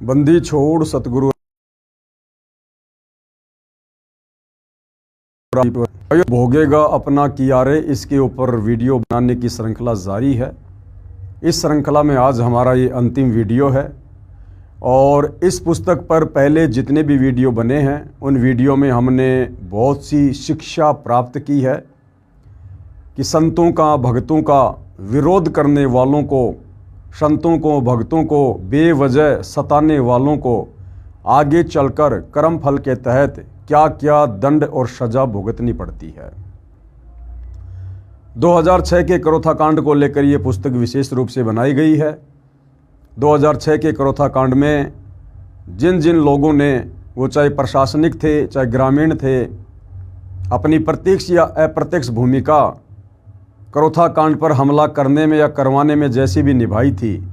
बंदी छोड़ सतगुरु भोगेगा अपना किया रे, इसके ऊपर वीडियो बनाने की श्रृंखला जारी है। इस श्रृंखला में आज हमारा ये अंतिम वीडियो है और इस पुस्तक पर पहले जितने भी वीडियो बने हैं उन वीडियो में हमने बहुत सी शिक्षा प्राप्त की है कि संतों का, भक्तों का विरोध करने वालों को, संतों को, भक्तों को बेवजह सताने वालों को आगे चलकर कर्म फल के तहत क्या क्या दंड और सजा भुगतनी पड़ती है। 2006 के करोथा कांड को लेकर ये पुस्तक विशेष रूप से बनाई गई है। 2006 के करोथा कांड में जिन जिन लोगों ने, वो चाहे प्रशासनिक थे चाहे ग्रामीण थे, अपनी प्रत्यक्ष या अप्रत्यक्ष भूमिका करोथा कांड पर हमला करने में या करवाने में जैसी भी निभाई थी,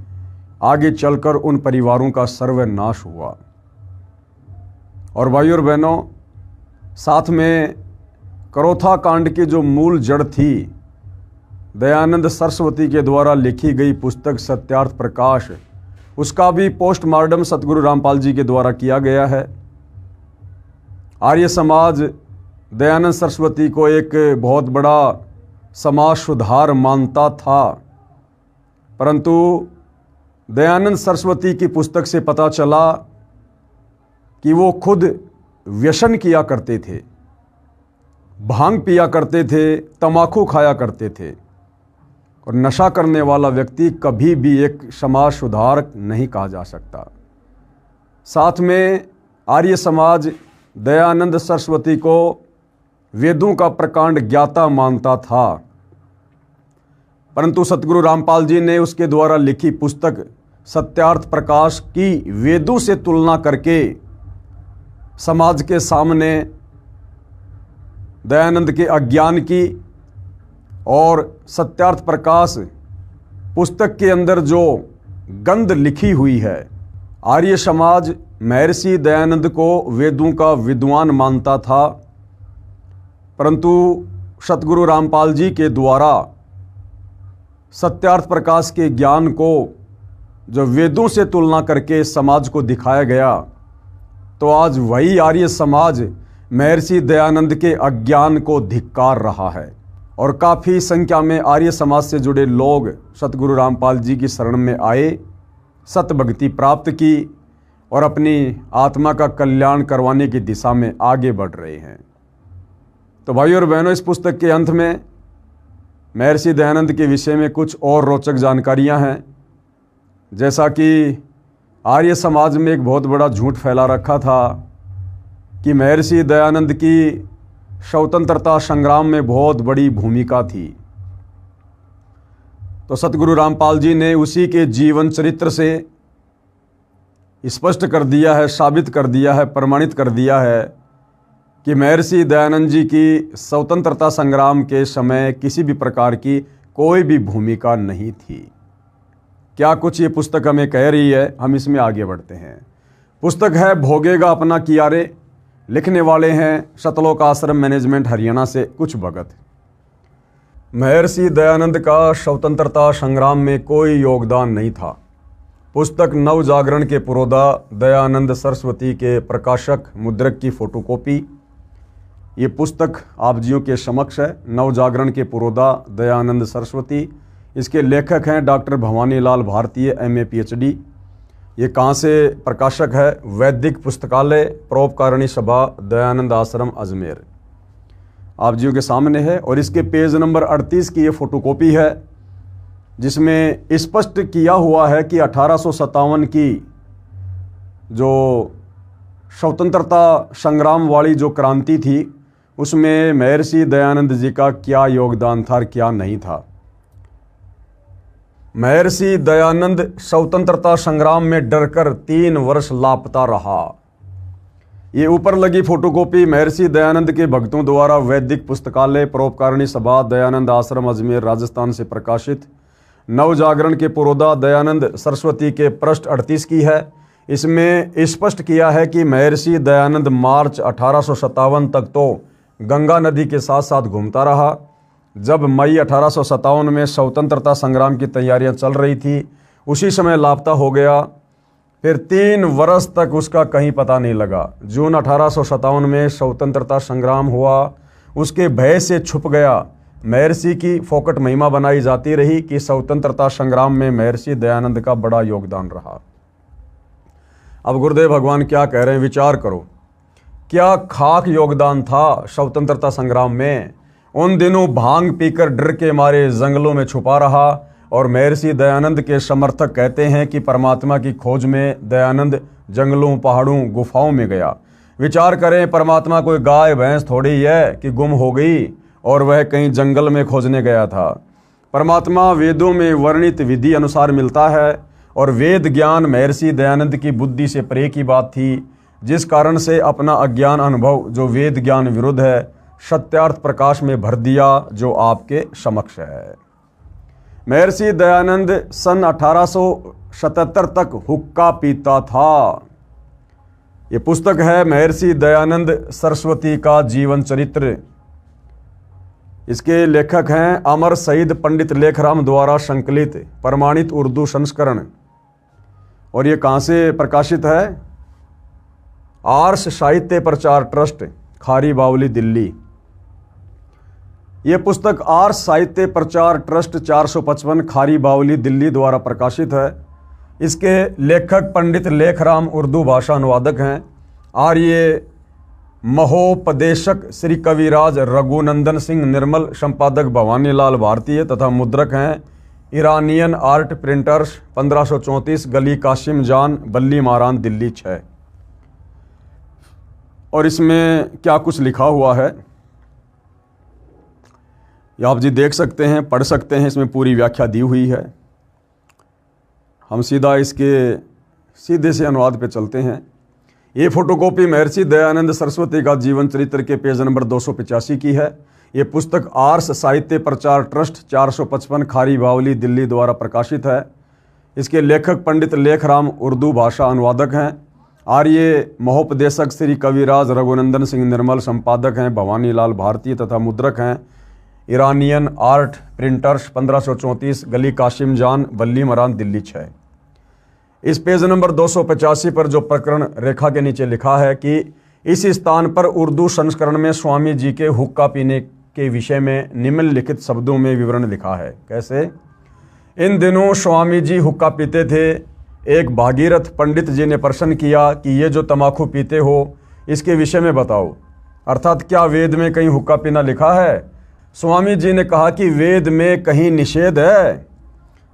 आगे चलकर उन परिवारों का सर्वनाश हुआ। और भाइयों और बहनों, साथ में करोथा कांड की जो मूल जड़ थी, दयानंद सरस्वती के द्वारा लिखी गई पुस्तक सत्यार्थ प्रकाश, उसका भी पोस्टमार्टम सतगुरु रामपाल जी के द्वारा किया गया है। आर्य समाज दयानंद सरस्वती को एक बहुत बड़ा समाज सुधार मानता था, परंतु दयानंद सरस्वती की पुस्तक से पता चला कि वो खुद व्यसन किया करते थे, भांग पिया करते थे, तम्बाकू खाया करते थे, और नशा करने वाला व्यक्ति कभी भी एक समाज सुधारक नहीं कहा जा सकता। साथ में आर्य समाज दयानंद सरस्वती को वेदों का प्रकांड ज्ञाता मानता था, परंतु सतगुरु रामपाल जी ने उसके द्वारा लिखी पुस्तक सत्यार्थ प्रकाश की वेदों से तुलना करके समाज के सामने दयानंद के अज्ञान की और सत्यार्थ प्रकाश पुस्तक के अंदर जो गंध लिखी हुई है, आर्य समाज महर्षि दयानंद को वेदों का विद्वान मानता था, परंतु सतगुरु रामपाल जी के द्वारा सत्यार्थ प्रकाश के ज्ञान को जो वेदों से तुलना करके समाज को दिखाया गया, तो आज वही आर्य समाज महर्षि दयानंद के अज्ञान को धिक्कार रहा है। और काफ़ी संख्या में आर्य समाज से जुड़े लोग सतगुरु रामपाल जी की शरण में आए, सत भक्ति प्राप्त की और अपनी आत्मा का कल्याण करवाने की दिशा में आगे बढ़ रहे हैं। तो भाइयों और बहनों, इस पुस्तक के अंत में महर्षि दयानंद के विषय में कुछ और रोचक जानकारियां हैं। जैसा कि आर्य समाज में एक बहुत बड़ा झूठ फैला रखा था कि महर्षि दयानंद की स्वतंत्रता संग्राम में बहुत बड़ी भूमिका थी, तो सतगुरु रामपाल जी ने उसी के जीवन चरित्र से स्पष्ट कर दिया है, साबित कर दिया है, प्रमाणित कर दिया है कि महर्षि दयानंद जी की स्वतंत्रता संग्राम के समय किसी भी प्रकार की कोई भी भूमिका नहीं थी। क्या कुछ ये पुस्तक हमें कह रही है, हम इसमें आगे बढ़ते हैं। पुस्तक है भोगेगा अपना किया रे, लिखने वाले हैं सतलोक आश्रम मैनेजमेंट हरियाणा से कुछ भगत। महर्षि दयानंद का स्वतंत्रता संग्राम में कोई योगदान नहीं था। पुस्तक नव जागरण के पुरोधा दयानंद सरस्वती के प्रकाशक मुद्रक की फोटोकॉपी। ये पुस्तक आप जियों के समक्ष है। नव जागरण के पुरोधा दयानंद सरस्वती, इसके लेखक हैं डॉक्टर भवानी लाल भारतीय MA PhD। ये कहाँ से प्रकाशक है? वैदिक पुस्तकालय, परोपकारिणी सभा, दयानंद आश्रम, अजमेर, आप जियों के सामने है। और इसके पेज नंबर 38 की ये फोटोकॉपी है, जिसमें स्पष्ट किया हुआ है कि 1857 की जो स्वतंत्रता संग्राम वाली जो क्रांति थी, उसमें महर्षि दयानंद जी का क्या योगदान था और क्या नहीं था। महर्षि दयानंद स्वतंत्रता संग्राम में डरकर 3 वर्ष लापता रहा। ये ऊपर लगी फोटोकॉपी महर्षि दयानंद के भक्तों द्वारा वैदिक पुस्तकालय, परोपकारिणी सभा, दयानंद आश्रम, अजमेर, राजस्थान से प्रकाशित नव जागरण के पुरोधा दयानंद सरस्वती के पृष्ठ 38 की है। इसमें स्पष्ट किया है कि महर्षि दयानंद मार्च 1857 तक तो गंगा नदी के साथ साथ घूमता रहा। जब मई 1857 में स्वतंत्रता संग्राम की तैयारियां चल रही थी, उसी समय लापता हो गया। फिर 3 वर्ष तक उसका कहीं पता नहीं लगा। जून 1857 में स्वतंत्रता संग्राम हुआ, उसके भय से छुप गया। महर्षि की फोकट महिमा बनाई जाती रही कि स्वतंत्रता संग्राम में महर्षि दयानंद का बड़ा योगदान रहा। अब गुरुदेव भगवान क्या कह रहे हैं, विचार करो, क्या खाक योगदान था स्वतंत्रता संग्राम में। उन दिनों भांग पीकर डर के मारे जंगलों में छुपा रहा और महर्षि दयानंद के समर्थक कहते हैं कि परमात्मा की खोज में दयानंद जंगलों, पहाड़ों, गुफाओं में गया। विचार करें, परमात्मा कोई गाय भैंस थोड़ी है कि गुम हो गई और वह कहीं जंगल में खोजने गया था। परमात्मा वेदों में वर्णित विधि अनुसार मिलता है और वेद ज्ञान महर्षि दयानंद की बुद्धि से परे की बात थी, जिस कारण से अपना अज्ञान अनुभव जो वेद ज्ञान विरुद्ध है सत्यार्थ प्रकाश में भर दिया जो आपके समक्ष है। महर्षि दयानंद सन 1877 तक हुक्का पीता था। ये पुस्तक है महर्षि दयानंद सरस्वती का जीवन चरित्र। इसके लेखक हैं अमर शहीद पंडित लेखराम द्वारा संकलित प्रमाणित उर्दू संस्करण। और ये कहाँ से प्रकाशित है? आर्ष साहित्य प्रचार ट्रस्ट, खारी बावली, दिल्ली। ये पुस्तक आर्ष साहित्य प्रचार ट्रस्ट 455 खारी बावली, दिल्ली द्वारा प्रकाशित है। इसके लेखक पंडित लेखराम उर्दू भाषा अनुवादक हैं। आर्य महोपदेशक श्री कविराज रघुनंदन सिंह निर्मल, संपादक भवानीलाल भारतीय तथा मुद्रक हैं ईरानियन आर्ट प्रिंटर्स, 1534 गली कासिम जान, बल्ली मारान, दिल्ली 6। और इसमें क्या कुछ लिखा हुआ है ये आप जी देख सकते हैं, पढ़ सकते हैं। इसमें पूरी व्याख्या दी हुई है। हम सीधा इसके सीधे से अनुवाद पे चलते हैं। ये फोटोकॉपी महर्षि दयानंद सरस्वती का जीवन चरित्र के पेज नंबर 285 की है। ये पुस्तक आर्ष साहित्य प्रचार ट्रस्ट 455 खारी बावली, दिल्ली द्वारा प्रकाशित है। इसके लेखक पंडित लेखराम उर्दू भाषा अनुवादक हैं। आर्य महोपदेशक श्री कविराज रघुनंदन सिंह निर्मल, संपादक हैं भवानीलाल भारतीय तथा मुद्रक हैं ईरानियन आर्ट प्रिंटर्स, 1534 गली कासिम जान, बल्ली मरान, दिल्ली 6। इस पेज नंबर 285 पर जो प्रकरण रेखा के नीचे लिखा है कि इस स्थान पर उर्दू संस्करण में स्वामी जी के हुक्का पीने के विषय में निम्नलिखित शब्दों में विवरण लिखा है। कैसे? इन दिनों स्वामी जी हुक्का पीते थे। एक भागीरथ पंडित जी ने प्रश्न किया कि ये जो तमाकू पीते हो इसके विषय में बताओ, अर्थात क्या वेद में कहीं हुक्का पीना लिखा है? स्वामी जी ने कहा कि वेद में कहीं निषेध है।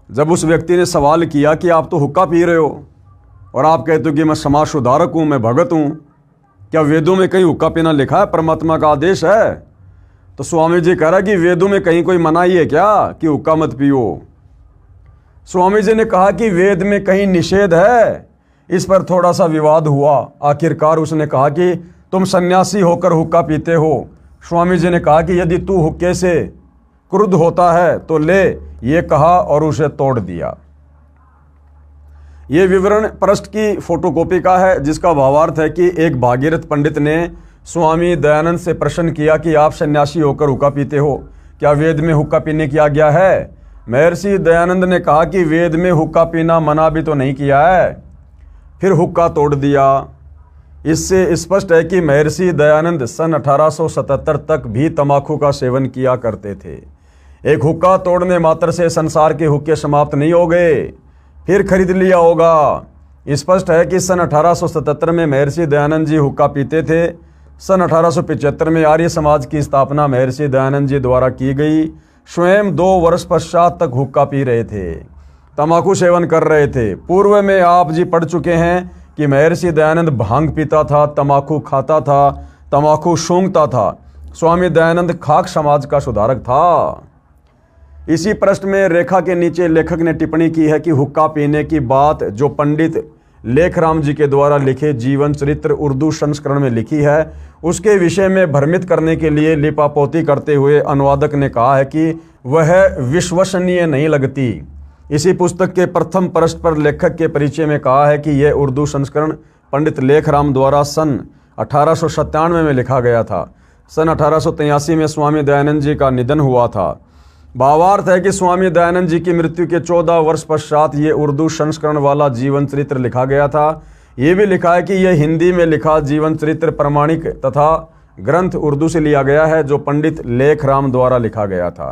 जब उस व्यक्ति ने सवाल किया कि आप तो हुक्का पी रहे हो और आप कहते हो कि मैं समाज सुधारक हूँ, मैं भगत हूँ, क्या वेदों में कहीं हुक्का पीना लिखा है? परमात्मा का आदेश है। तो स्वामी जी कह रहा कि वेदों में कहीं कोई मनाही है क्या कि हुक्का मत पियो? स्वामी जी ने कहा कि वेद में कहीं निषेध है। इस पर थोड़ा सा विवाद हुआ। आखिरकार उसने कहा कि तुम सन्यासी होकर हुक्का पीते हो। स्वामी जी ने कहा कि यदि तू हुक्के से क्रुद्ध होता है तो ले, ये कहा और उसे तोड़ दिया। ये विवरण पृष्ठ की फोटोकॉपी का है, जिसका भावार्थ है कि एक भागीरथ पंडित ने स्वामी दयानंद से प्रश्न किया कि आप सन्यासी होकर हुक्का पीते हो, क्या वेद में हुक्का पीने की आज्ञा है? महर्षि दयानंद ने कहा कि वेद में हुक्का पीना मना भी तो नहीं किया है। फिर हुक्का तोड़ दिया। इससे स्पष्ट है कि महर्षि दयानंद सन 1877 तक भी तंबाकू का सेवन किया करते थे। एक हुक्का तोड़ने मात्र से संसार के हुक्के समाप्त नहीं हो गए, फिर खरीद लिया होगा। स्पष्ट है कि सन 1877 में महर्षि दयानंद जी हुक्का पीते थे। सन 1875 में आर्य समाज की स्थापना महर्षि दयानंद जी द्वारा की गई। स्वयं 2 वर्ष पश्चात तक हुक्का पी रहे थे, तंबाकू सेवन कर रहे थे। पूर्व में आप जी पढ़ चुके हैं कि महर्षि दयानंद भांग पीता था, तंबाकू खाता था, तंबाकू सूंघता था। स्वामी दयानंद खाक समाज का सुधारक था। इसी प्रश्न में रेखा के नीचे लेखक ने टिप्पणी की है कि हुक्का पीने की बात जो पंडित लेखराम जी के द्वारा लिखे जीवन चरित्र उर्दू संस्करण में लिखी है, उसके विषय में भ्रमित करने के लिए लिपापोती करते हुए अनुवादक ने कहा है कि वह विश्वसनीय नहीं लगती। इसी पुस्तक के प्रथम पृष्ठ पर लेखक के परिचय में कहा है कि यह उर्दू संस्करण पंडित लेखराम द्वारा सन 1897 में लिखा गया था। सन 1883 में स्वामी दयानंद जी का निधन हुआ था। भावार्थ है कि स्वामी दयानंद जी की मृत्यु के 14 वर्ष पश्चात ये उर्दू संस्करण वाला जीवन चरित्र लिखा गया था। ये भी लिखा है कि यह हिंदी में लिखा जीवन चरित्र प्रमाणिक तथा ग्रंथ उर्दू से लिया गया है, जो पंडित लेखराम द्वारा लिखा गया था।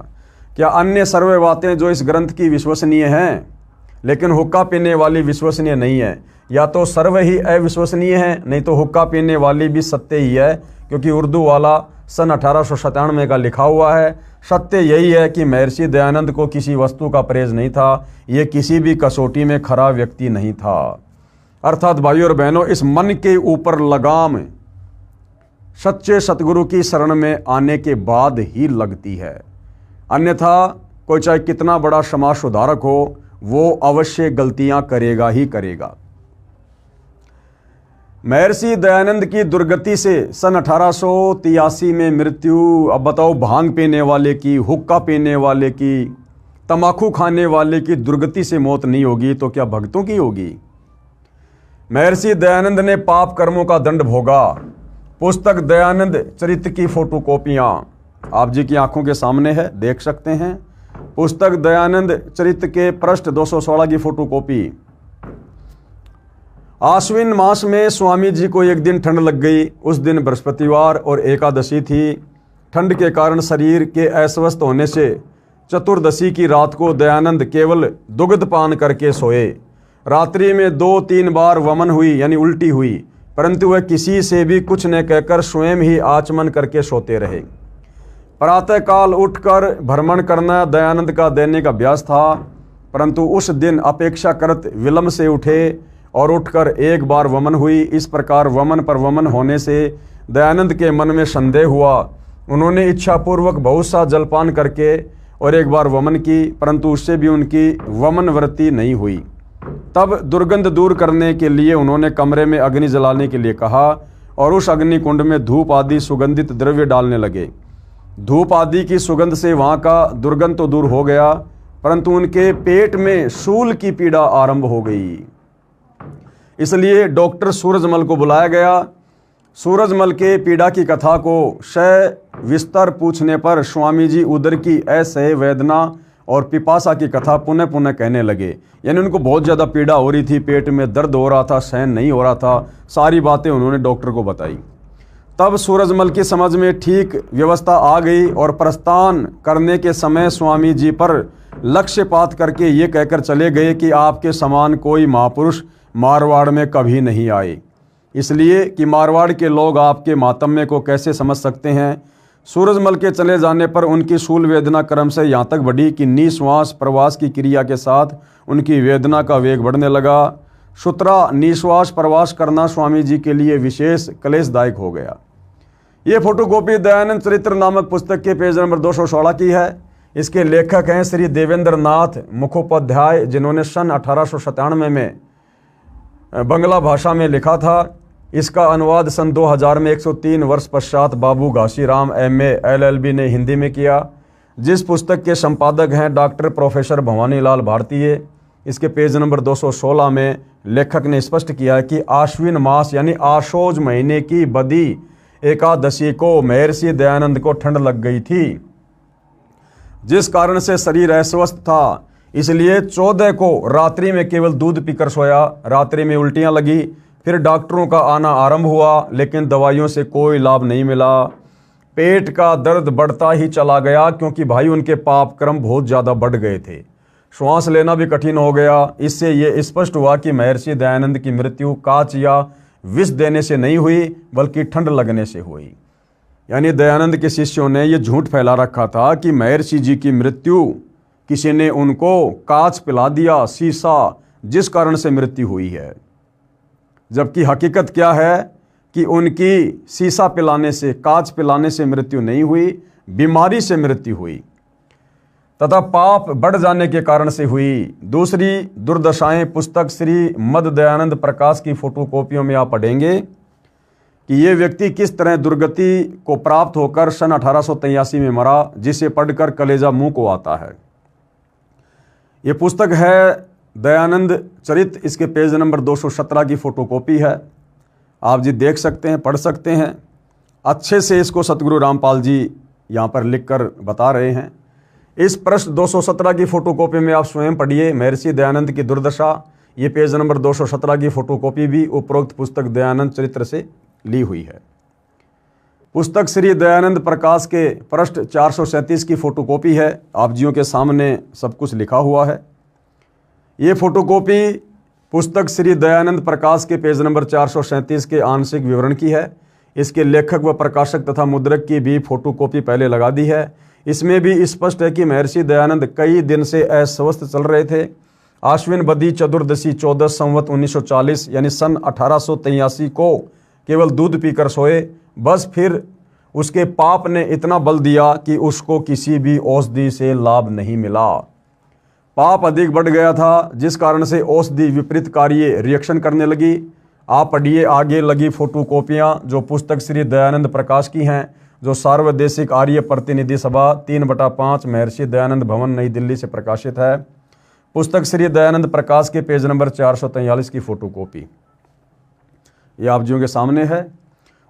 क्या अन्य सर्वे बातें जो इस ग्रंथ की विश्वसनीय हैं, लेकिन हुक्का पीने वाली विश्वसनीय नहीं है? या तो सर्वे ही अविश्वसनीय है, नहीं तो हुक्का पीने वाली भी सत्य ही है, क्योंकि उर्दू वाला सन 1897 का लिखा हुआ है। सत्य यही है कि महर्षि दयानंद को किसी वस्तु का परहेज नहीं था, ये किसी भी कसौटी में खरा व्यक्ति नहीं था। अर्थात भाइयों और बहनों, इस मन के ऊपर लगाम सच्चे सतगुरु की शरण में आने के बाद ही लगती है, अन्यथा कोई चाहे कितना बड़ा समाज सुधारक हो, वो अवश्य गलतियां करेगा ही करेगा। महर्षि दयानंद की दुर्गति से सन 1883 में मृत्यु। अब बताओ, भांग पीने वाले की, हुक्का पीने वाले की, तंबाकू खाने वाले की दुर्गति से मौत नहीं होगी तो क्या भक्तों की होगी? महर्षि दयानंद ने पाप कर्मों का दंड भोगा। पुस्तक दयानंद चरित्र की फोटोकॉपियां आप जी की आंखों के सामने है, देख सकते हैं। पुस्तक दयानंद चरित्र के पृष्ठ 216 की फोटोकॉपी। आश्विन मास में स्वामी जी को एक दिन ठंड लग गई। उस दिन बृहस्पतिवार और एकादशी थी। ठंड के कारण शरीर के अस्वस्थ होने से चतुर्दशी की रात को दयानंद केवल दुग्ध पान करके सोए। रात्रि में 2-3 बार वमन हुई, यानी उल्टी हुई, परंतु वह किसी से भी कुछ न कहकर स्वयं ही आचमन करके सोते रहे। प्रातःकाल उठकर भ्रमण करना दयानंद का दैनिक अभ्यास था, परंतु उस दिन अपेक्षाकृत विलंब से उठे और उठकर एक बार वमन हुई। इस प्रकार वमन पर वमन होने से दयानंद के मन में संदेह हुआ। उन्होंने इच्छापूर्वक बहुत सा जलपान करके और एक बार वमन की, परंतु उससे भी उनकी वमन वृत्ति नहीं हुई। तब दुर्गंध दूर करने के लिए उन्होंने कमरे में अग्नि जलाने के लिए कहा और उस अग्नि कुंड में धूप आदि सुगंधित द्रव्य डालने लगे। धूप आदि की सुगंध से वहाँ का दुर्गंध तो दूर हो गया, परंतु उनके पेट में शूल की पीड़ा आरंभ हो गई। इसलिए डॉक्टर सूरजमल को बुलाया गया। सूरजमल के पीड़ा की कथा को सविस्तर पूछने पर स्वामी जी उदर की असह्य वेदना और पिपासा की कथा पुनः पुनः कहने लगे। यानी उनको बहुत ज़्यादा पीड़ा हो रही थी, पेट में दर्द हो रहा था, सहन नहीं हो रहा था। सारी बातें उन्होंने डॉक्टर को बताई। तब सूरजमल की समझ में ठीक व्यवस्था आ गई और प्रस्थान करने के समय स्वामी जी पर लक्ष्यपात करके ये कहकर चले गए कि आपके समान कोई महापुरुष मारवाड़ में कभी नहीं आए, इसलिए कि मारवाड़ के लोग आपके मातम्य को कैसे समझ सकते हैं। सूरजमल के चले जाने पर उनकी शूल वेदना क्रम से यहाँ तक बढ़ी कि निश्वास प्रवास की क्रिया के साथ उनकी वेदना का वेग बढ़ने लगा। सुतरा निश्वास प्रवास करना स्वामी जी के लिए विशेष क्लेशदायक हो गया। ये फोटोकॉपी दयानंद चरित्र नामक पुस्तक के पेज नंबर 216 की है। इसके लेखक हैं श्री देवेंद्र नाथ मुखोपाध्याय, जिन्होंने सन 1897 में बंगला भाषा में लिखा था। इसका अनुवाद सन 2000 में 103 वर्ष पश्चात बाबू घासीराम MA LLB ने हिंदी में किया, जिस पुस्तक के संपादक हैं डॉक्टर प्रोफेसर भवानी लाल भारतीय। इसके पेज नंबर 216 में लेखक ने स्पष्ट किया कि आश्विन मास यानी आशोज महीने की बदी एकादशी को महर्षि दयानंद को ठंड लग गई थी, जिस कारण से शरीर अस्वस्थ था। इसलिए 14 को रात्रि में केवल दूध पीकर सोया। रात्रि में उल्टियां लगी, फिर डॉक्टरों का आना आरंभ हुआ, लेकिन दवाइयों से कोई लाभ नहीं मिला। पेट का दर्द बढ़ता ही चला गया, क्योंकि भाई उनके पाप कर्म बहुत ज़्यादा बढ़ गए थे। श्वास लेना भी कठिन हो गया। इससे ये स्पष्ट हुआ कि महर्षि दयानंद की मृत्यु कांच या विष देने से नहीं हुई, बल्कि ठंड लगने से हुई। यानी दयानंद के शिष्यों ने ये झूठ फैला रखा था कि महर्षि जी की मृत्यु किसी ने उनको कांच पिला दिया, शीशा, जिस कारण से मृत्यु हुई है। जबकि हकीकत क्या है कि उनकी शीशा पिलाने से, कांच पिलाने से मृत्यु नहीं हुई, बीमारी से मृत्यु हुई तथा पाप बढ़ जाने के कारण से हुई। दूसरी दुर्दशाएं पुस्तक श्री मद दयानंद प्रकाश की फोटोकॉपियों में आप पढ़ेंगे कि ये व्यक्ति किस तरह दुर्गति को प्राप्त होकर सन 1883 में मरा, जिसे पढ़कर कलेजा मुंह को आता है। ये पुस्तक है दयानंद चरित्र। इसके पेज नंबर 217 की फोटोकॉपी है। आप जी देख सकते हैं, पढ़ सकते हैं। अच्छे से इसको सतगुरु रामपाल जी यहाँ पर लिखकर बता रहे हैं। इस पृष्ठ 217 की फोटोकॉपी में आप स्वयं पढ़िए महर्षि दयानंद की दुर्दशा। ये पेज नंबर 217 की फोटोकॉपी भी उपरोक्त पुस्तक दयानंद चरित्र से ली हुई है। पुस्तक श्री दयानंद प्रकाश के पृष्ठ 437 की फोटोकॉपी है। आप जियों के सामने सब कुछ लिखा हुआ है। ये फोटोकॉपी पुस्तक श्री दयानंद प्रकाश के पेज नंबर 437 के आंशिक विवरण की है। इसके लेखक व प्रकाशक तथा मुद्रक की भी फोटोकॉपी पहले लगा दी है। इसमें भी स्पष्ट है कि महर्षि दयानंद कई दिन से अस्वस्थ चल रहे थे। आश्विन बदी चतुर्दशी 14 संवत 1940 यानी सन 1883 को केवल दूध पीकर सोए। बस फिर उसके पाप ने इतना बल दिया कि उसको किसी भी औषधि से लाभ नहीं मिला। पाप अधिक बढ़ गया था, जिस कारण से औषधि विपरीत कार्य रिएक्शन करने लगी। आप पढ़िए आगे लगी फोटोकॉपियाँ जो पुस्तक श्री दयानंद प्रकाश की हैं, जो सार्वदेशिक आर्य प्रतिनिधि सभा 3/5 महर्षि दयानंद भवन नई दिल्ली से प्रकाशित है। पुस्तक श्री दयानंद प्रकाश के पेज नंबर 443 की फोटोकॉपी ये आप जियों के सामने है।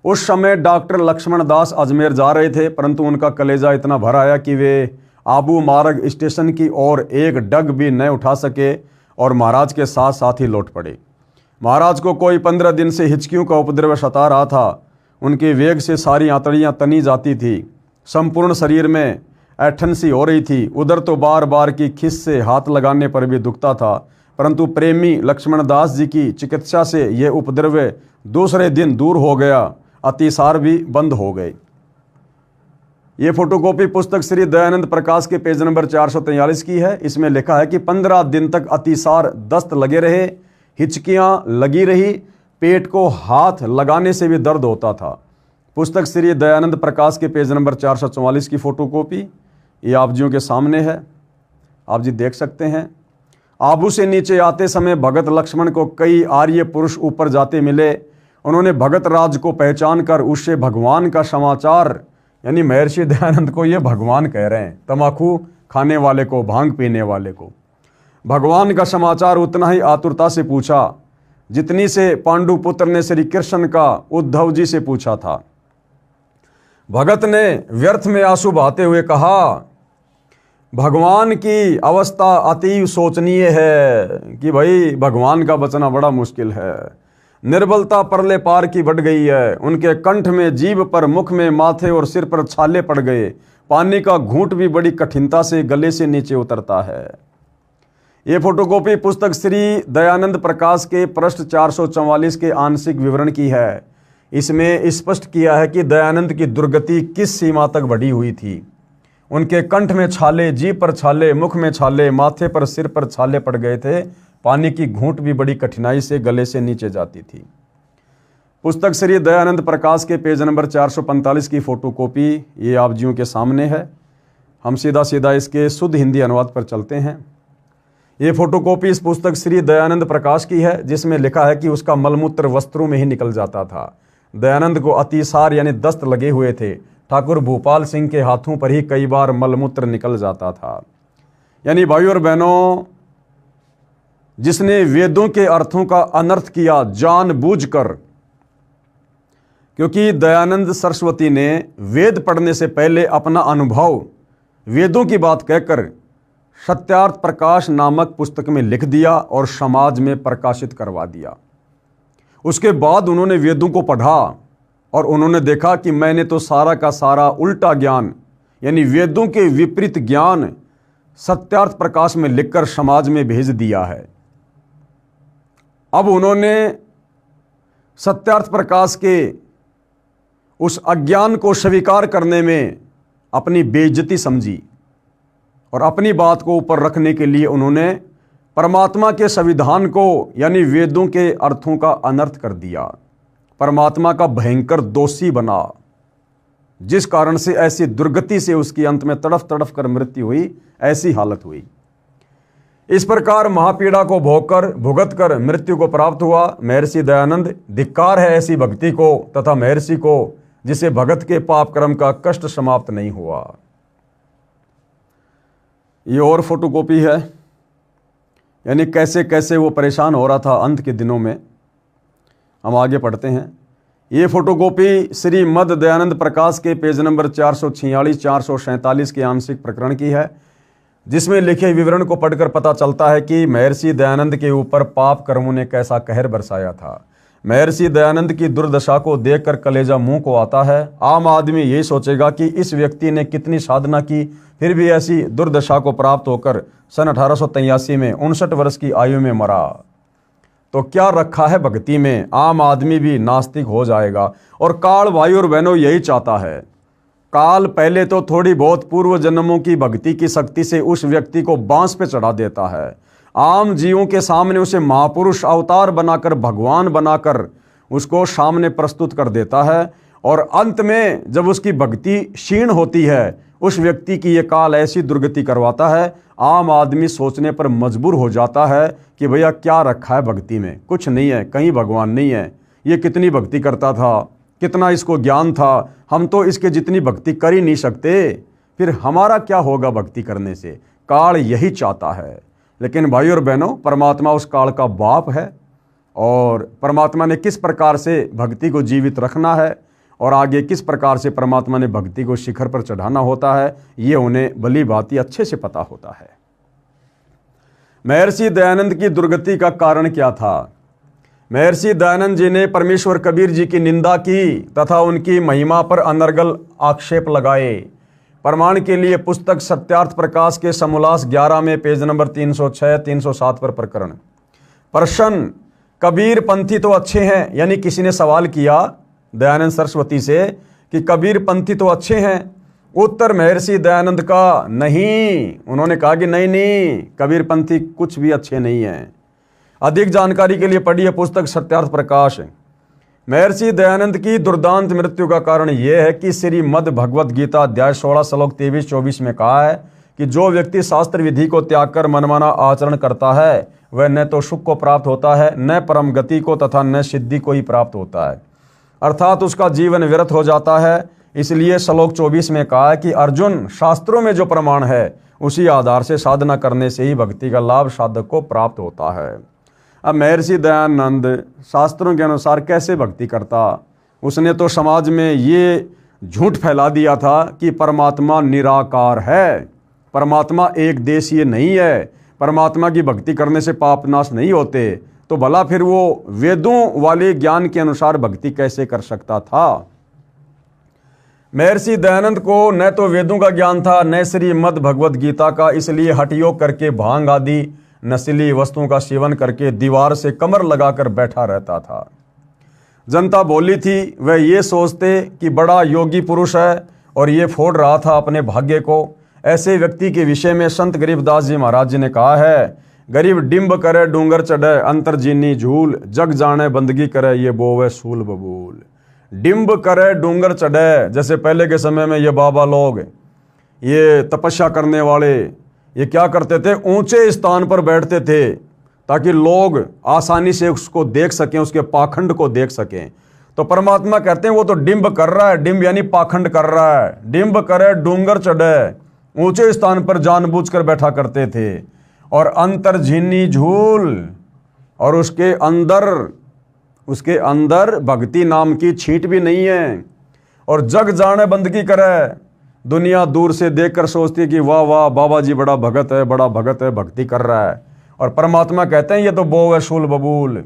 उस समय डॉक्टर लक्ष्मण दास अजमेर जा रहे थे, परंतु उनका कलेजा इतना भर आया कि वे आबू मार्ग स्टेशन की ओर एक डग भी न उठा सके और महाराज के साथ साथ ही लौट पड़े। महाराज को कोई 15 दिन से हिचकियों का उपद्रव सता रहा था। उनके वेग से सारी आंतड़ियाँ तनी जाती थी। संपूर्ण शरीर में ऐठन सी हो रही थी। उधर तो बार बार की खिस से हाथ लगाने पर भी दुखता था, परंतु प्रेमी लक्ष्मण दास जी की चिकित्सा से यह उपद्रव दूसरे दिन दूर हो गया। अतिसार भी बंद हो गए। ये फोटोकॉपी पुस्तक श्री दयानंद प्रकाश के पेज नंबर 443 की है। इसमें लिखा है कि 15 दिन तक अतिसार दस्त लगे रहे, हिचकियां लगी रही, पेट को हाथ लगाने से भी दर्द होता था। पुस्तक श्री दयानंद प्रकाश के पेज नंबर 444 की फोटोकॉपी ये आप जियों के सामने है। आप जी देख सकते हैं। आबू से नीचे आते समय भगत लक्ष्मण को कई आर्य पुरुष ऊपर जाते मिले। उन्होंने भगत राज को पहचान कर उससे भगवान का समाचार, यानी महर्षि दयानंद को ये भगवान कह रहे हैं, तमाकू खाने वाले को, भांग पीने वाले को, भगवान का समाचार उतना ही आतुरता से पूछा जितनी से पांडु पुत्र ने श्री कृष्ण का उद्धव जी से पूछा था। भगत ने व्यर्थ में आंसू बहाते हुए कहा, भगवान की अवस्था अति शोचनीय है कि भाई भगवान का बचना बड़ा मुश्किल है। निर्बलता परले पार की बढ़ गई है। उनके कंठ में, जीभ पर, मुख में, माथे और सिर पर छाले पड़ गए। पानी का घूंट भी बड़ी कठिनता से गले से नीचे उतरता है। ये फोटोकॉपी पुस्तक श्री दयानंद प्रकाश के पृष्ठ 444 के आंशिक विवरण की है। इसमें स्पष्ट किया है कि दयानंद की दुर्गति किस सीमा तक बढ़ी हुई थी। उनके कंठ में छाले, जीभ पर छाले, मुख में छाले, माथे पर, सिर पर छाले पड़ गए थे। पानी की घूंट भी बड़ी कठिनाई से गले से नीचे जाती थी। पुस्तक श्री दयानंद प्रकाश के पेज नंबर 445 की फोटोकॉपी ये आप जियों के सामने है। हम सीधा सीधा इसके शुद्ध हिंदी अनुवाद पर चलते हैं। ये फोटोकॉपी इस पुस्तक श्री दयानंद प्रकाश की है, जिसमें लिखा है कि उसका मलमूत्र वस्त्रों में ही निकल जाता था। दयानंद को अतिसार यानी दस्त लगे हुए थे। ठाकुर भूपाल सिंह के हाथों पर ही कई बार मलमूत्र निकल जाता था। यानी भाइयों और बहनों, जिसने वेदों के अर्थों का अनर्थ किया जानबूझकर, क्योंकि दयानंद सरस्वती ने वेद पढ़ने से पहले अपना अनुभव वेदों की बात कहकर सत्यार्थ प्रकाश नामक पुस्तक में लिख दिया और समाज में प्रकाशित करवा दिया। उसके बाद उन्होंने वेदों को पढ़ा और उन्होंने देखा कि मैंने तो सारा का सारा उल्टा ज्ञान, यानी वेदों के विपरीत ज्ञान सत्यार्थ प्रकाश में लिखकर समाज में भेज दिया है। अब उन्होंने सत्यार्थ प्रकाश के उस अज्ञान को स्वीकार करने में अपनी बेइज्जती समझी और अपनी बात को ऊपर रखने के लिए उन्होंने परमात्मा के संविधान को, यानी वेदों के अर्थों का अनर्थ कर दिया। परमात्मा का भयंकर दोषी बना, जिस कारण से ऐसी दुर्गति से उसकी अंत में तड़फ तड़फ कर मृत्यु हुई, ऐसी हालत हुई। इस प्रकार महापीड़ा को भुगत कर मृत्यु को प्राप्त हुआ महर्षि दयानंद। धिक्कार है ऐसी भक्ति को तथा महर्षि को जिसे भगत के पाप कर्म का कष्ट समाप्त नहीं हुआ। ये और फोटोकॉपी है, यानी कैसे कैसे वो परेशान हो रहा था अंत के दिनों में। हम आगे पढ़ते हैं। ये फोटोकॉपी श्री मद दयानंद प्रकाश के पेज नंबर 446 447 के आंशिक प्रकरण की है। जिसमें लिखे विवरण को पढ़कर पता चलता है कि महर्षि दयानंद के ऊपर पाप कर्मों ने कैसा कहर बरसाया था। महर्षि दयानंद की दुर्दशा को देखकर कलेजा मुंह को आता है। आम आदमी यही सोचेगा कि इस व्यक्ति ने कितनी साधना की, फिर भी ऐसी दुर्दशा को प्राप्त होकर सन 1883 में 59 वर्ष की आयु में मरा। तो क्या रखा है भक्ति में, आम आदमी भी नास्तिक हो जाएगा। और काल भाई और बहनों यही चाहता है। काल पहले तो थोड़ी बहुत पूर्व जन्मों की भक्ति की शक्ति से उस व्यक्ति को बांस पे चढ़ा देता है। आम जीवों के सामने उसे महापुरुष अवतार बनाकर, भगवान बनाकर उसको सामने प्रस्तुत कर देता है। और अंत में जब उसकी भक्ति क्षीण होती है, उस व्यक्ति की ये काल ऐसी दुर्गति करवाता है, आम आदमी सोचने पर मजबूर हो जाता है कि भैया क्या रखा है भक्ति में, कुछ नहीं है, कहीं भगवान नहीं है। ये कितनी भक्ति करता था, कितना इसको ज्ञान था, हम तो इसके जितनी भक्ति कर ही नहीं सकते, फिर हमारा क्या होगा भक्ति करने से। काल यही चाहता है। लेकिन भाई और बहनों, परमात्मा उस काल का बाप है और परमात्मा ने किस प्रकार से भक्ति को जीवित रखना है और आगे किस प्रकार से परमात्मा ने भक्ति को शिखर पर चढ़ाना होता है, ये उन्हें भली भांति अच्छे से पता होता है। महर्षि दयानंद की दुर्गति का कारण क्या था? महर्षि दयानंद जी ने परमेश्वर कबीर जी की निंदा की तथा उनकी महिमा पर अनर्गल आक्षेप लगाए। प्रमाण के लिए पुस्तक सत्यार्थ प्रकाश के समोल्लास 11 में पेज नंबर 306-307 पर प्रकरण। प्रश्न, कबीर पंथी तो अच्छे हैं, यानी किसी ने सवाल किया दयानंद सरस्वती से कि कबीर पंथी तो अच्छे हैं। उत्तर महर्षि दयानंद का नहीं। उन्होंने कहा कि नहीं, कबीर पंथी कुछ भी अच्छे नहीं हैं। अधिक जानकारी के लिए पढ़िए पुस्तक सत्यार्थ प्रकाश। महर्षि दयानंद की दुर्दांत मृत्यु का कारण यह है कि श्रीमद् भगवद गीता अध्याय 16 श्लोक 23-24 में कहा है कि जो व्यक्ति शास्त्र विधि को त्याग कर मनमाना आचरण करता है वह न तो सुख को प्राप्त होता है, न परम गति को तथा न सिद्धि को ही प्राप्त होता है, अर्थात उसका जीवन व्यर्थ हो जाता है। इसलिए श्लोक 24 में कहा है कि अर्जुन, शास्त्रों में जो प्रमाण है उसी आधार से साधना करने से ही भक्ति का लाभ साधक को प्राप्त होता है। अब महर्षि दयानंद शास्त्रों के अनुसार कैसे भक्ति करता? उसने तो समाज में ये झूठ फैला दिया था कि परमात्मा निराकार है, परमात्मा एक देशीय नहीं है, परमात्मा की भक्ति करने से पाप नाश नहीं होते। तो भला फिर वो वेदों वाले ज्ञान के अनुसार भक्ति कैसे कर सकता था? महर्षि दयानंद को न तो वेदों का ज्ञान था न श्रीमद् भगवद गीता का, इसलिए हठयोग करके भांग आदि नशीली वस्तुओं का सेवन करके दीवार से कमर लगाकर बैठा रहता था। जनता बोली थी, वह ये सोचते कि बड़ा योगी पुरुष है और ये फोड़ रहा था अपने भाग्य को। ऐसे व्यक्ति के विषय में संत गरीबदास जी महाराज जी ने कहा है, गरीब डिम्ब करे डूंगर चढ़े अंतर जीनी झूल, जग जाने बंदगी करे ये बोवे सूल बबूल। डिम्ब करे डूंगर चढ़े, जैसे पहले के समय में ये बाबा लोग, ये तपस्या करने वाले, ये क्या करते थे, ऊंचे स्थान पर बैठते थे ताकि लोग आसानी से उसको देख सकें, उसके पाखंड को देख सकें। तो परमात्मा कहते हैं वो तो डिम्ब कर रहा है, डिम्ब यानी पाखंड कर रहा है। डिम्ब करे डूंगर चढ़े, ऊंचे स्थान पर जानबूझकर बैठा करते थे। और अंतर झीनी झूल, और उसके अंदर भक्ति नाम की छींट भी नहीं है। और जग जाने बंदगी करे, दुनिया दूर से देखकर सोचती है कि वाह वाह बाबा जी बड़ा भगत है, बड़ा भगत है, भक्ति कर रहा है। और परमात्मा कहते हैं ये तो बो है शूल बबूल,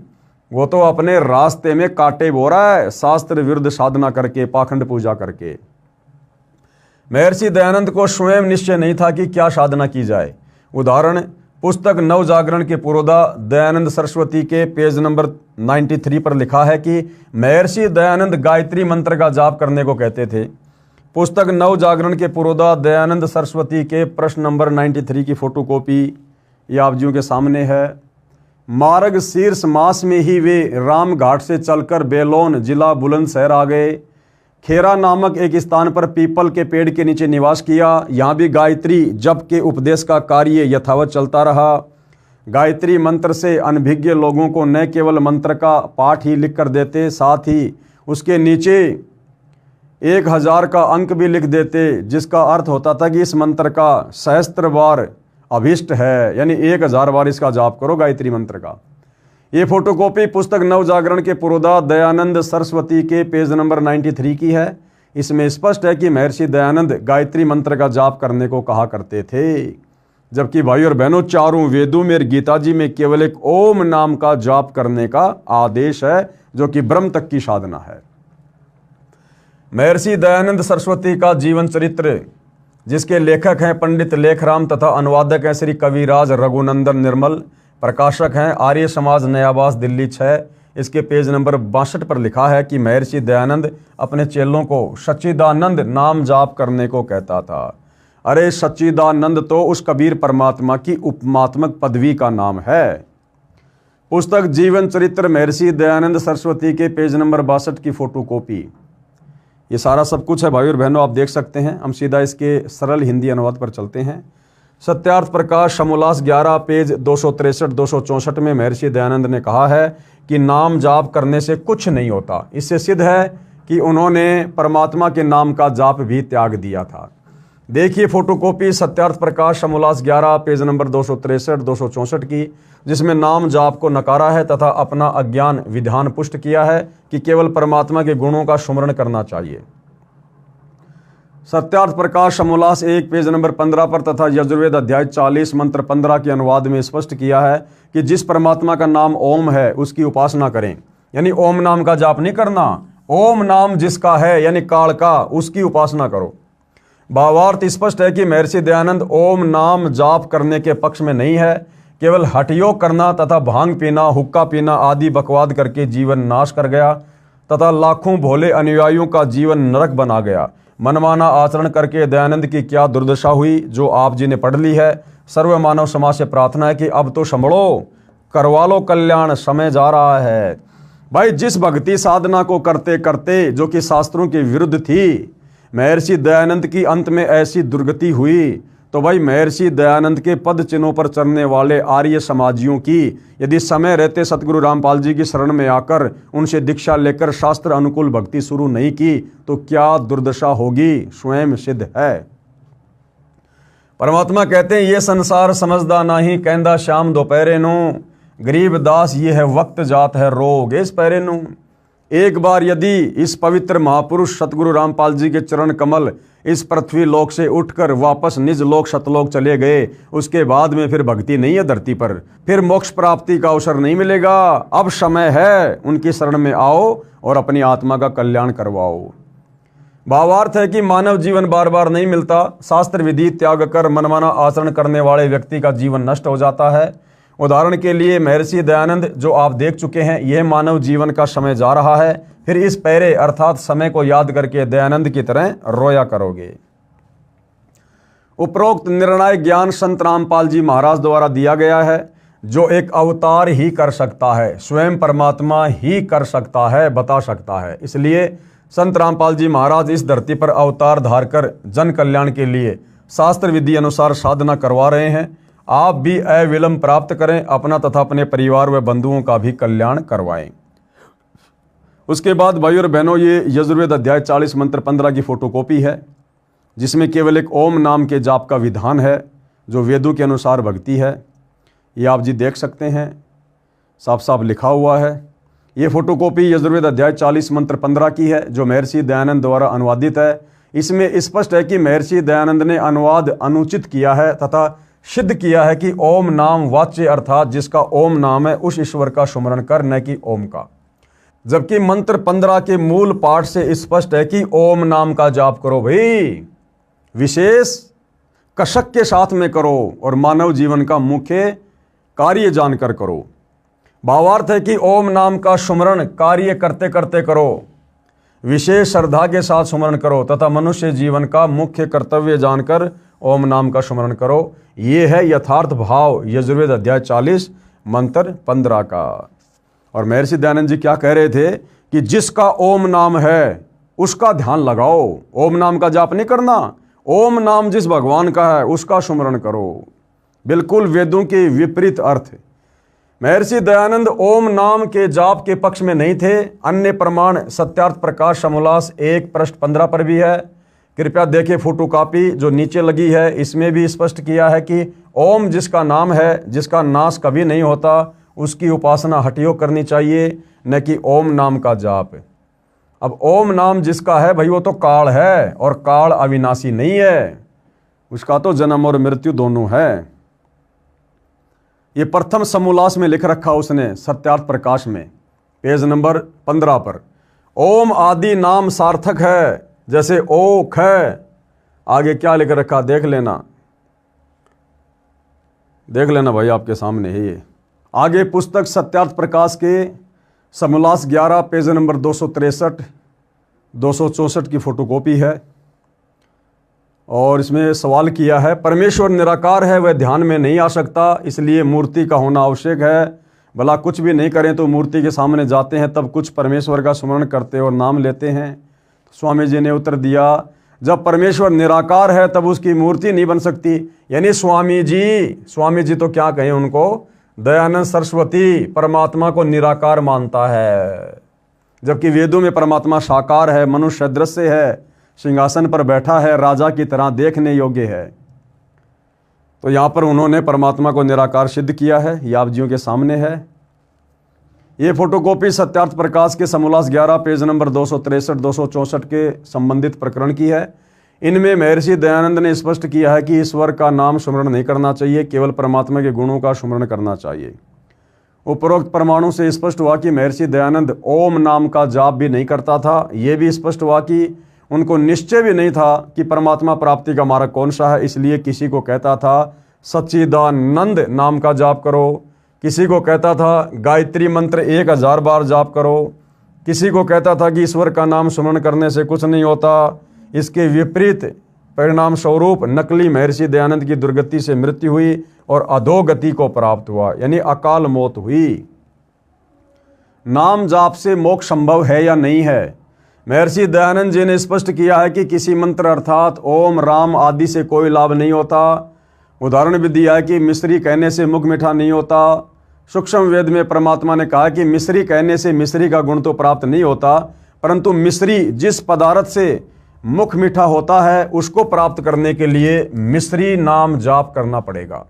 वो तो अपने रास्ते में कांटे बो रहा है, शास्त्र विरुद्ध साधना करके, पाखंड पूजा करके। महर्षि दयानंद को स्वयं निश्चय नहीं था कि क्या साधना की जाए। उदाहरण, पुस्तक नव जागरण के पुरोधा दयानंद सरस्वती के पेज नंबर 93 पर लिखा है कि महर्षि दयानंद गायत्री मंत्र का जाप करने को कहते थे। पुस्तक नव जागरण के पुरोधा दयानंद सरस्वती के प्रश्न नंबर 93 की फोटोकॉपी ये आप जियों के सामने है। मार्ग शीर्ष मास में ही वे राम घाट से चलकर बेलोन जिला बुलंदशहर आ गए। खेरा नामक एक स्थान पर पीपल के पेड़ के नीचे निवास किया। यहाँ भी गायत्री जप के उपदेश का कार्य यथावत चलता रहा। गायत्री मंत्र से अनभिज्ञ लोगों को न केवल मंत्र का पाठ ही लिख कर देते, साथ ही उसके नीचे 1000 का अंक भी लिख देते, जिसका अर्थ होता था कि इस मंत्र का सहस्त्र बार अभिष्ट है, यानी 1000 बार इसका जाप करो गायत्री मंत्र का। ये फोटोकॉपी पुस्तक नव जागरण के पुरोधा दयानंद सरस्वती के पेज नंबर 93 की है। इसमें स्पष्ट है कि महर्षि दयानंद गायत्री मंत्र का जाप करने को कहा करते थे। जबकि भाई और बहनों चारों वेदों में और गीता जी में केवल एक ओम नाम का जाप करने का आदेश है, जो कि ब्रह्म तक की साधना है। महर्षि दयानंद सरस्वती का जीवन चरित्र, जिसके लेखक हैं पंडित लेखराम तथा अनुवादक हैं श्री कविराज रघुनंदन निर्मल, प्रकाशक हैं आर्य समाज नयाबास दिल्ली 6। इसके पेज नंबर 62 पर लिखा है कि महर्षि दयानंद अपने चेलों को सच्चिदानंद नाम जाप करने को कहता था। अरे सच्चिदानंद तो उस कबीर परमात्मा की उपमात्मक पदवी का नाम है। पुस्तक जीवन चरित्र महर्षि दयानंद सरस्वती के पेज नंबर 62 की फोटोकॉपी। ये सारा सब कुछ है भाई और बहनों, आप देख सकते हैं। हम सीधा इसके सरल हिंदी अनुवाद पर चलते हैं। सत्यार्थ प्रकाश समोल्लास 11 पेज 263-264 में महर्षि दयानंद ने कहा है कि नाम जाप करने से कुछ नहीं होता। इससे सिद्ध है कि उन्होंने परमात्मा के नाम का जाप भी त्याग दिया था। देखिए photocopy Satyarth Prakash समोल्लास 11 page number 263-264 की, जिसमें नाम जाप को नकारा है तथा अपना अज्ञान विधान पुष्ट किया है कि केवल परमात्मा के गुणों का सुमरण करना चाहिए। सत्यार्थ प्रकाश समोल्लास 1 पेज नंबर 15 पर तथा यजुर्वेद अध्याय 40 मंत्र 15 के अनुवाद में स्पष्ट किया है कि जिस परमात्मा का नाम ओम है उसकी उपासना करें, यानी ओम नाम का जाप नहीं करना। ओम नाम जिसका है यानी काल का, उसकी उपासना करो। भावार्थ स्पष्ट है कि महर्षि दयानंद ओम नाम जाप करने के पक्ष में नहीं है। केवल हठयोग करना तथा भांग पीना, हुक्का पीना आदि बकवाद करके जीवन नाश कर गया तथा लाखों भोले अनुयायियों का जीवन नरक बना गया। मनमाना आचरण करके दयानंद की क्या दुर्दशा हुई, जो आप जी ने पढ़ ली है। सर्व मानव समाज से प्रार्थना है कि अब तो संभलो, करवा लो कल्याण, समय जा रहा है। भाई जिस भक्ति साधना को करते करते, जो कि शास्त्रों के विरुद्ध थी, महर्षि दयानंद की अंत में ऐसी दुर्गति हुई, तो भाई महर्षि दयानंद के पद चिन्हों पर चलने वाले आर्य समाजियों की यदि समय रहते सतगुरु रामपाल जी की शरण में आकर उनसे दीक्षा लेकर शास्त्र अनुकूल भक्ति शुरू नहीं की तो क्या दुर्दशा होगी, स्वयं सिद्ध है। परमात्मा कहते हैं ये संसार समझदा नाही, कहंदा शाम दोपहरे नो, गरीब दास ये है वक्त जात है रोग इस पैरे नो। एक बार यदि इस पवित्र महापुरुष सतगुरु रामपाल जी के चरण कमल इस पृथ्वी लोक से उठकर वापस निज लोक सतलोक चले गए, उसके बाद में फिर भक्ति नहीं है धरती पर, फिर मोक्ष प्राप्ति का अवसर नहीं मिलेगा। अब समय है, उनकी शरण में आओ और अपनी आत्मा का कल्याण करवाओ। भावार्थ है कि मानव जीवन बार बार नहीं मिलता। शास्त्र विधि त्याग कर मनमाना आचरण करने वाले व्यक्ति का जीवन नष्ट हो जाता है। उदाहरण के लिए महर्षि दयानंद जो आप देख चुके हैं, यह मानव जीवन का समय जा रहा है, फिर इस पैरे अर्थात समय को याद करके दयानंद की तरह रोया करोगे। उपरोक्त निर्णायक ज्ञान संत रामपाल जी महाराज द्वारा दिया गया है, जो एक अवतार ही कर सकता है, स्वयं परमात्मा ही कर सकता है, बता सकता है। इसलिए संत रामपाल जी महाराज इस धरती पर अवतार धारकर जन कल्याण के लिए शास्त्र विधि अनुसार साधना करवा रहे हैं। आप भी अविलंब प्राप्त करें, अपना तथा अपने परिवार व बंधुओं का भी कल्याण करवाएं। उसके बाद भाई और बहनों, ये यजुर्वेद अध्याय 40 मंत्र 15 की फोटोकॉपी है, जिसमें केवल एक ओम नाम के जाप का विधान है, जो वेदों के अनुसार भक्ति है। ये आप जी देख सकते हैं, साफ साफ लिखा हुआ है। ये फोटोकॉपी यजुर्वेद अध्याय 40 मंत्र 15 की है, जो महर्षि दयानंद द्वारा अनुवादित है। इसमें स्पष्ट है कि महर्षि दयानंद ने अनुवाद अनुचित किया है तथा सिद्ध किया है कि ओम नाम वाच्य अर्थात जिसका ओम नाम है उस ईश्वर का सुमरण कर, न कि ओम का। जबकि मंत्र 15 के मूल पाठ से स्पष्ट है कि ओम नाम का जाप करो भाई, विशेष कशक के साथ में करो और मानव जीवन का मुख्य कार्य जानकर करो। भावार्थ है कि ओम नाम का सुमरण कार्य करते करते करो, विशेष श्रद्धा के साथ सुमरण करो तथा मनुष्य जीवन का मुख्य कर्तव्य जानकर ओम नाम का सुमरण करो। ये है यथार्थ भाव यजुर्वेद अध्याय 40 मंत्र 15 का। और महर्षि दयानंद जी क्या कह रहे थे कि जिसका ओम नाम है उसका ध्यान लगाओ, ओम नाम का जाप नहीं करना। ओम नाम जिस भगवान का है उसका सुमरण करो। बिल्कुल वेदों के विपरीत अर्थ। महर्षि दयानंद ओम नाम के जाप के पक्ष में नहीं थे। अन्य प्रमाण सत्यार्थ प्रकाश समोल्लास 1 पृष्ठ 15 पर भी है, कृपया देखें फोटोकॉपी जो नीचे लगी है। इसमें भी स्पष्ट किया है कि ओम जिसका नाम है, जिसका नाश कभी नहीं होता, उसकी उपासना हठयोग करनी चाहिए, न कि ओम नाम का जाप। अब ओम नाम जिसका है भाई, वो तो काल है और काल अविनाशी नहीं है, उसका तो जन्म और मृत्यु दोनों है। ये प्रथम समोल्लास में लिख रखा उसने सत्यार्थ प्रकाश में, पेज नंबर 15 पर। ओम आदि नाम सार्थक है, जैसे ओख है। आगे क्या लिख रखा देख लेना भाई, आपके सामने है ये। आगे पुस्तक सत्यार्थ प्रकाश के समोल्लास 11 पेज नंबर 263 264 की फोटोकॉपी है। और इसमें सवाल किया है, परमेश्वर निराकार है, वह ध्यान में नहीं आ सकता, इसलिए मूर्ति का होना आवश्यक है। भला कुछ भी नहीं करें तो मूर्ति के सामने जाते हैं, तब कुछ परमेश्वर का स्मरण करते और नाम लेते हैं। स्वामी जी ने उत्तर दिया, जब परमेश्वर निराकार है तब उसकी मूर्ति नहीं बन सकती। यानी स्वामी जी तो क्या कहें उनको, दयानंद सरस्वती परमात्मा को निराकार मानता है, जबकि वेदों में परमात्मा साकार है, मनुष्य दृश्य है, सिंहासन पर बैठा है, राजा की तरह देखने योग्य है। तो यहाँ पर उन्होंने परमात्मा को निराकार सिद्ध किया है, ये आप जियों के सामने है। ये फोटोकॉपी सत्यार्थ प्रकाश के समोल्लास 11 पेज नंबर 263 264 के संबंधित प्रकरण की है। इनमें महर्षि दयानंद ने स्पष्ट किया है कि ईश्वर का नाम स्मरण नहीं करना चाहिए, केवल परमात्मा के गुणों का स्मरण करना चाहिए। उपरोक्त प्रमाणों से स्पष्ट हुआ कि महर्षि दयानंद ओम नाम का जाप भी नहीं करता था। ये भी स्पष्ट हुआ कि उनको निश्चय भी नहीं था कि परमात्मा प्राप्ति का मार्ग कौन सा है, इसलिए किसी को कहता था सच्चिदानंद नाम का जाप करो, किसी को कहता था गायत्री मंत्र 1000 बार जाप करो, किसी को कहता था कि ईश्वर का नाम स्मरण करने से कुछ नहीं होता। इसके विपरीत परिणाम स्वरूप नकली महर्षि दयानंद की दुर्गति से मृत्यु हुई और अधोगति को प्राप्त हुआ, यानी अकाल मौत हुई। नाम जाप से मोक्ष संभव है या नहीं है? महर्षि दयानंद जी ने स्पष्ट किया है कि किसी मंत्र अर्थात ओम राम आदि से कोई लाभ नहीं होता। उदाहरण भी दिया है कि मिश्री कहने से मुख मीठा नहीं होता। सूक्ष्म वेद में परमात्मा ने कहा कि मिश्री कहने से मिश्री का गुण तो प्राप्त नहीं होता, परंतु मिश्री जिस पदार्थ से मुख मीठा होता है उसको प्राप्त करने के लिए मिश्री नाम जाप करना पड़ेगा।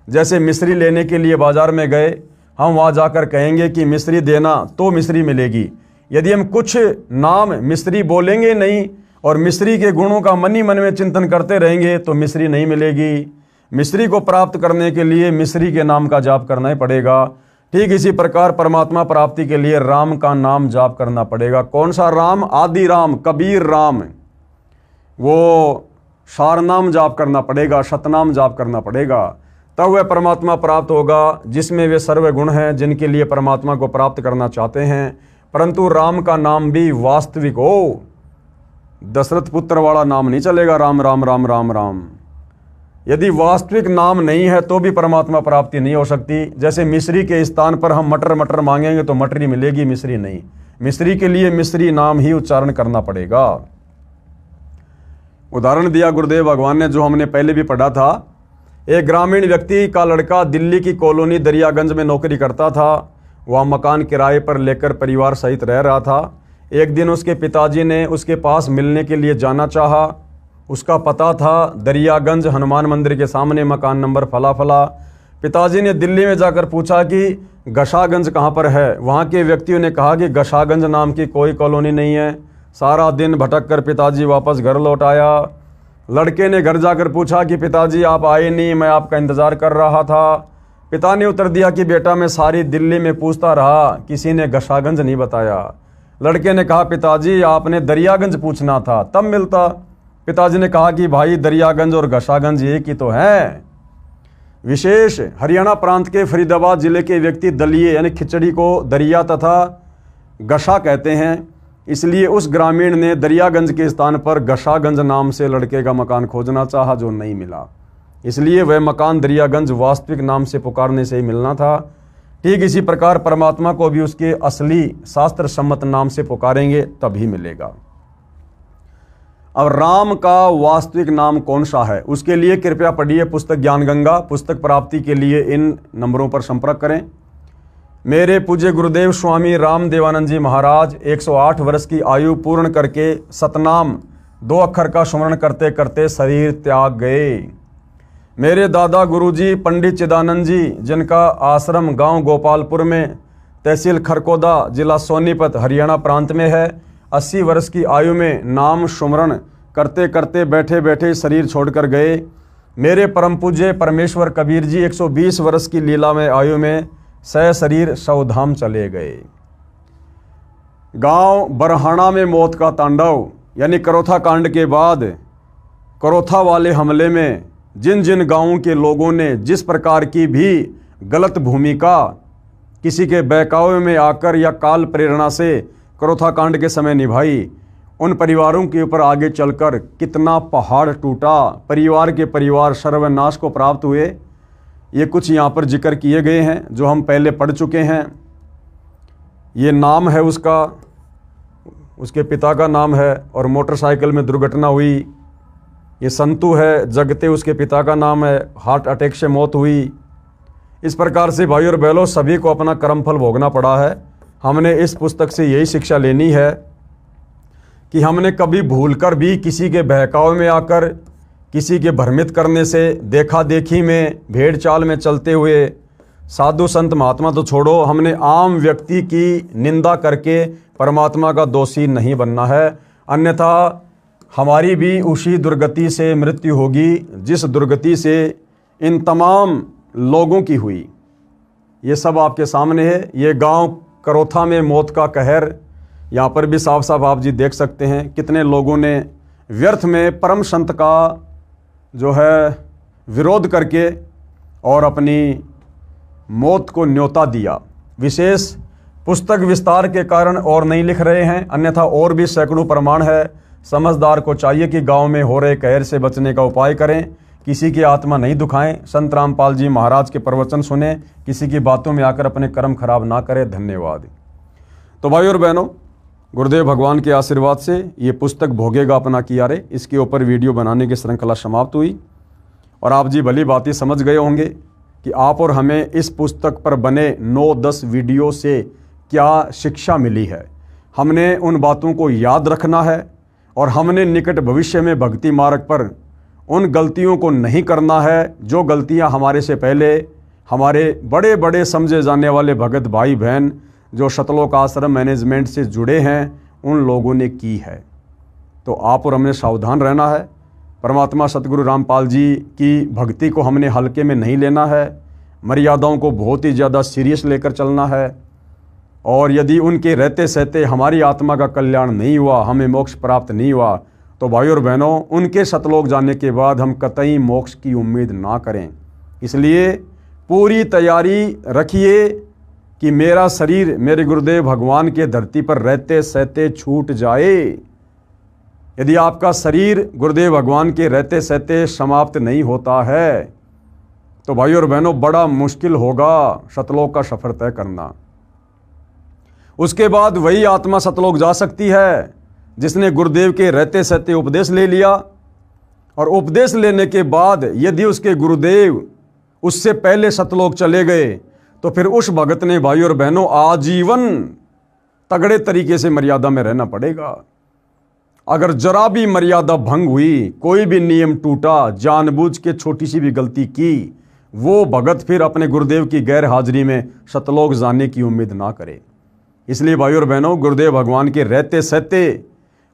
जैसे मिश्री लेने के लिए बाजार में गए, हम वहाँ जाकर कहेंगे कि मिश्री देना तो मिश्री मिलेगी। यदि हम कुछ नाम मिश्री बोलेंगे नहीं और मिश्री के गुणों का मन ही मन में चिंतन करते रहेंगे तो मिश्री नहीं मिलेगी। मिश्री को प्राप्त करने के लिए मिश्री के नाम का जाप करना ही पड़ेगा। ठीक इसी प्रकार परमात्मा प्राप्ति के लिए राम का नाम जाप करना पड़ेगा। कौन सा राम? आदि राम, कबीर राम, वो सार नाम जाप करना पड़ेगा, सतनाम जाप करना पड़ेगा, तब वह परमात्मा प्राप्त होगा जिसमें वे सर्व गुण हैं जिनके लिए परमात्मा को प्राप्त करना चाहते हैं। परंतु राम का नाम भी वास्तविक हो, दशरथ पुत्र वाला नाम नहीं चलेगा, राम राम राम राम राम। यदि वास्तविक नाम नहीं है तो भी परमात्मा प्राप्ति नहीं हो सकती। जैसे मिश्री के स्थान पर हम मटर मटर मांगेंगे तो मटरी मिलेगी, मिश्री नहीं। मिश्री के लिए मिश्री नाम ही उच्चारण करना पड़ेगा। उदाहरण दिया गुरुदेव भगवान ने, जो हमने पहले भी पढ़ा था। एक ग्रामीण व्यक्ति का लड़का दिल्ली की कॉलोनी दरियागंज में नौकरी करता था। वह मकान किराए पर लेकर परिवार सहित रह रहा था। एक दिन उसके पिताजी ने उसके पास मिलने के लिए जाना चाहा। उसका पता था दरियागंज हनुमान मंदिर के सामने, मकान नंबर फला फला। पिताजी ने दिल्ली में जाकर पूछा कि गशागंज कहाँ पर है। वहाँ के व्यक्तियों ने कहा कि गशागंज नाम की कोई कॉलोनी नहीं है। सारा दिन भटक कर पिताजी वापस घर लौट आया। लड़के ने घर जाकर पूछा कि पिताजी आप आए नहीं, मैं आपका इंतज़ार कर रहा था। पिता ने उत्तर दिया कि बेटा मैं सारी दिल्ली में पूछता रहा, किसी ने गशागंज नहीं बताया। लड़के ने कहा पिताजी आपने दरियागंज पूछना था, तब मिलता। पिताजी ने कहा कि भाई दरियागंज और गशागंज एक ही तो हैं। विशेष हरियाणा प्रांत के फरीदाबाद जिले के व्यक्ति दलिए यानी खिचड़ी को दरिया तथा गशा कहते हैं, इसलिए उस ग्रामीण ने दरियागंज के स्थान पर गशागंज नाम से लड़के का मकान खोजना चाहा, जो नहीं मिला। इसलिए वह मकान दरियागंज वास्तविक नाम से पुकारने से ही मिलना था। ठीक इसी प्रकार परमात्मा को भी उसके असली शास्त्र सम्मत नाम से पुकारेंगे तभी मिलेगा। अब राम का वास्तविक नाम कौन सा है, उसके लिए कृपया पढ़िए पुस्तक ज्ञान गंगा। पुस्तक प्राप्ति के लिए इन नंबरों पर संपर्क करें। मेरे पूज्य गुरुदेव स्वामी राम देवानंद जी महाराज 108 वर्ष की आयु पूर्ण करके सतनाम 2 अक्षर का स्मरण करते करते शरीर त्याग गए। मेरे दादा गुरुजी पंडित चिदानंद जी, जिनका आश्रम गांव गोपालपुर में तहसील खरकोदा जिला सोनीपत हरियाणा प्रांत में है, 80 वर्ष की आयु में नाम स्मरण करते करते बैठे बैठे शरीर छोड़कर गए। मेरे परम पूज्य परमेश्वर कबीर जी 120 वर्ष की लीला में आयु में सह शरीर सौधाम चले गए। गांव बरहाना में मौत का तांडव, यानी करोथा कांड के बाद करोथा वाले हमले में जिन जिन गांवों के लोगों ने जिस प्रकार की भी गलत भूमिका किसी के बहकावे में आकर या काल प्रेरणा से करोथा कांड के समय निभाई, उन परिवारों के ऊपर आगे चलकर कितना पहाड़ टूटा, परिवार के परिवार सर्वनाश को प्राप्त हुए, ये कुछ यहाँ पर जिक्र किए गए हैं जो हम पहले पढ़ चुके हैं। ये नाम है उसका, उसके पिता का नाम है, और मोटरसाइकिल में दुर्घटना हुई। ये संतू है, जगते उसके पिता का नाम है, हार्ट अटैक से मौत हुई। इस प्रकार से भाई और बहनों सभी को अपना कर्मफल भोगना पड़ा है। हमने इस पुस्तक से यही शिक्षा लेनी है कि हमने कभी भूलकर भी किसी के बहकावे में आकर, किसी के भ्रमित करने से, देखा देखी में, भेड़ चाल में चलते हुए, साधु संत महात्मा तो छोड़ो, हमने आम व्यक्ति की निंदा करके परमात्मा का दोषी नहीं बनना है, अन्यथा हमारी भी उसी दुर्गति से मृत्यु होगी जिस दुर्गति से इन तमाम लोगों की हुई। ये सब आपके सामने है। ये गांव करोथा में मौत का कहर, यहाँ पर भी साफ साफ आप जी देख सकते हैं कितने लोगों ने व्यर्थ में परम संत का जो है विरोध करके और अपनी मौत को न्योता दिया। विशेष पुस्तक विस्तार के कारण और नहीं लिख रहे हैं, अन्यथा और भी सैकड़ों प्रमाण है। समझदार को चाहिए कि गांव में हो रहे कहर से बचने का उपाय करें, किसी की आत्मा नहीं दुखाएं, संत रामपाल जी महाराज के प्रवचन सुने, किसी की बातों में आकर अपने कर्म खराब ना करें। धन्यवाद। तो भाई और बहनों, गुरुदेव भगवान के आशीर्वाद से ये पुस्तक भोगेगा अपना कियारे, इसके ऊपर वीडियो बनाने की श्रृंखला समाप्त हुई और आप जी भली बातें समझ गए होंगे कि आप और हमें इस पुस्तक पर बने 9-10 वीडियो से क्या शिक्षा मिली है। हमने उन बातों को याद रखना है और हमने निकट भविष्य में भक्ति मार्ग पर उन गलतियों को नहीं करना है जो गलतियां हमारे से पहले हमारे बड़े बड़े समझे जाने वाले भगत भाई बहन जो सतलोक आश्रम मैनेजमेंट से जुड़े हैं उन लोगों ने की है। तो आप और हमने सावधान रहना है। परमात्मा सतगुरु रामपाल जी की भक्ति को हमने हल्के में नहीं लेना है, मर्यादाओं को बहुत ही ज़्यादा सीरियस लेकर चलना है। और यदि उनके रहते सहते हमारी आत्मा का कल्याण नहीं हुआ, हमें मोक्ष प्राप्त नहीं हुआ, तो भाई और बहनों उनके सतलोक जाने के बाद हम कतई मोक्ष की उम्मीद ना करें। इसलिए पूरी तैयारी रखिए कि मेरा शरीर मेरे गुरुदेव भगवान के धरती पर रहते सहते छूट जाए। यदि आपका शरीर गुरुदेव भगवान के रहते सहते समाप्त नहीं होता है तो भाई और बहनों बड़ा मुश्किल होगा सतलोक का सफर तय करना। उसके बाद वही आत्मा सतलोक जा सकती है जिसने गुरुदेव के रहते सहते उपदेश ले लिया, और उपदेश लेने के बाद यदि उसके गुरुदेव उससे पहले सतलोक चले गए तो फिर उस भगत ने भाई और बहनों आजीवन तगड़े तरीके से मर्यादा में रहना पड़ेगा। अगर जरा भी मर्यादा भंग हुई, कोई भी नियम टूटा, जानबूझ के छोटी सी भी गलती की, वो भगत फिर अपने गुरुदेव की गैर हाजिरी में सतलोक जाने की उम्मीद ना करे। इसलिए भाई और बहनों गुरुदेव भगवान के रहते सहते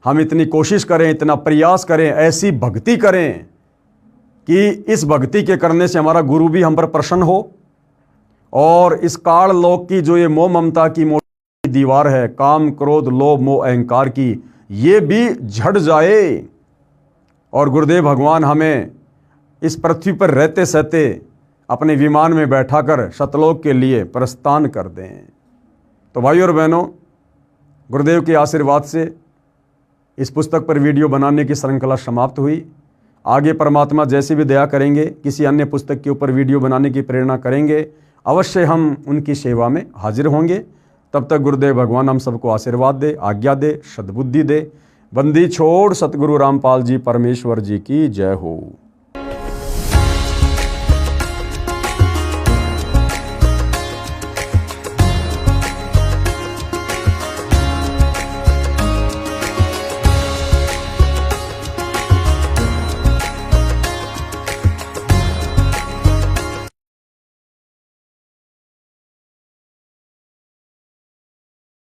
हम इतनी कोशिश करें, इतना प्रयास करें, ऐसी भक्ति करें कि इस भक्ति के करने से हमारा गुरु भी हम पर प्रसन्न हो और इस काल लोक की जो ये मोह ममता की मोटी दीवार है, काम क्रोध लोभ मोह अहंकार की, ये भी झड़ जाए और गुरुदेव भगवान हमें इस पृथ्वी पर रहते सहते अपने विमान में बैठाकर सतलोक के लिए प्रस्थान कर दें। तो भाई और बहनों गुरुदेव के आशीर्वाद से इस पुस्तक पर वीडियो बनाने की श्रृंखला समाप्त हुई। आगे परमात्मा जैसी भी दया करेंगे, किसी अन्य पुस्तक के ऊपर वीडियो बनाने की प्रेरणा करेंगे, अवश्य हम उनकी सेवा में हाजिर होंगे। तब तक गुरुदेव भगवान हम सबको आशीर्वाद दे, आज्ञा दे, सद्बुद्धि दे। बंदी छोड़ सतगुरु रामपाल जी परमेश्वर जी की जय हो।